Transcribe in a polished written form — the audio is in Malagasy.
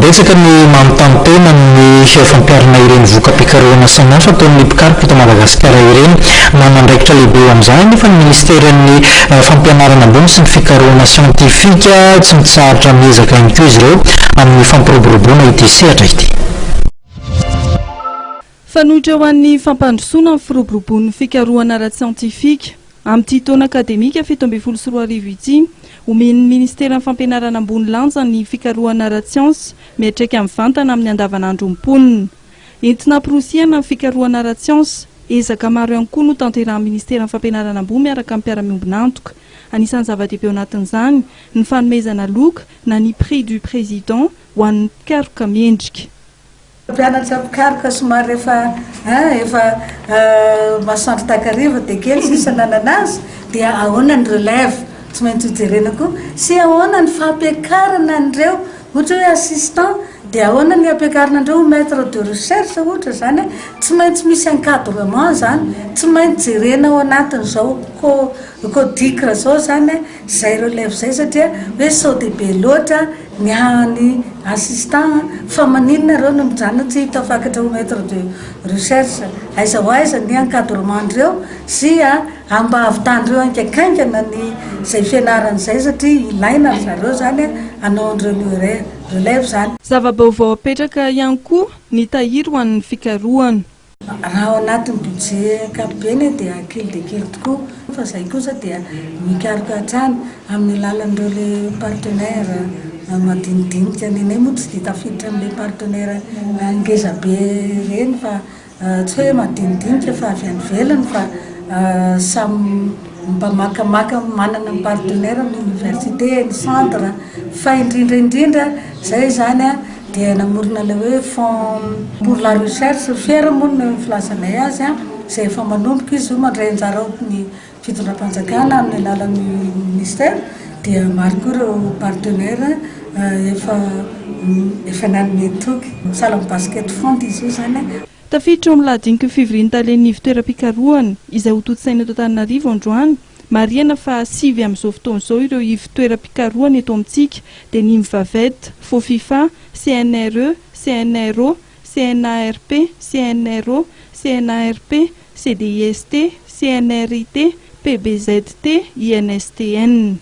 Betsaka ny manontany ny fampiarana ireny voka-pikarohana samihafa ataon'ny mpikaroka eto Madagasikara ireny. Manandraikitra lehibe eo amin'izany nefa ny ministeran'ny fampianarana ambony sy ny fikarohana siantifika tsy mitsaharitra miezaka ihany koa izy ireo amin'ny fampiroboroboana ity sehatra ity. Fanohitra ho an'ny fampandrosoana amin'ny firoboroboan'ny fikarohana ara-tsiantifika amin'ity taona akademika 17 ity, omen'ny ministeran'ny fampianarana ambony lanja ny fikarohana ara-tsiansy miatraika amin'ny vantana amin'ny andavanandro mponina. Entina hamporosiana ny fikarohana ara-tsiansy, ezaka maro ihany koa no tanterahan'ny ministeran'ny fampianarana ambony miaraka amin'ny mpiara-miombina antoka. Anisan'ny zava-dehibe ao anatin'izany ny fanomezana loka na ny prix du président ho an'ny mpikaroka miendrika. Mpianatra mpikaroka somary efa masoandro takariva dia kely sisa nanana azy dia ahoana ny relève tsy maintsy hojerenako sy ahoana ny fampiakarana an'ireo ohatra hoe assistant dia ahoana ny ampiakarana an'ireo maître de recherche ohatra zany tsy maintsy misy encadrement zany tsy maintsy jerena ao anatin'izao codicre zao zany zay relève zay satria hoe sao dia be loatra ny hany assistant fa maninona ireo no mijanona tsy hitafakatra ho maître de recherche aiza ho aiza ny encadrement andreo sy mba ahavitandreo haingakaingana ny zay fianarana izay satria ilaina ry zareo zany hanao an'ireo relève zany. Zava-baovao apetraka ihany koa ny tahiry ho an'ny fikarohana. Raha ao anatin'ny budget ankapobeny dia kely dia kely tokoa fa izay kosa dia mikaroka hatrany amin'ny lalan'ireo le partenaire madinidinika nenay moa tsy dia tafiditra amin'ilay partenaire ngeza be reny fa tsy hoe madinidinika fa avy any velany fa samy mba makamaka manana ny partenaire amin'ny université ny centre fa indrindra zay zany dia namorona le hoe fond pour la recherche fiera moa ny filazanay azy zay efa manomboka izy io mandray anjara ao ny fitondram-panjakana amin'ny alalan'ny ministère dia maro koa ireo partenaire efa nanome toky salam basket fond izy io zany. Tafiditra eo amin'ny lahadinika fivoriany talen'ny ivon-toeram-pikarohana izay ho totosaina eto Antananarivo androany, marihana fa 7 amin'izao fotoana izao ireo ivon-toeram-pikarohana eto amintsika dia ny Mivavette, FOFIFA, CNRE, CNRO, CNARP, CNRO, CNARP, CDIST, CNRIT, PBZT, INSTN.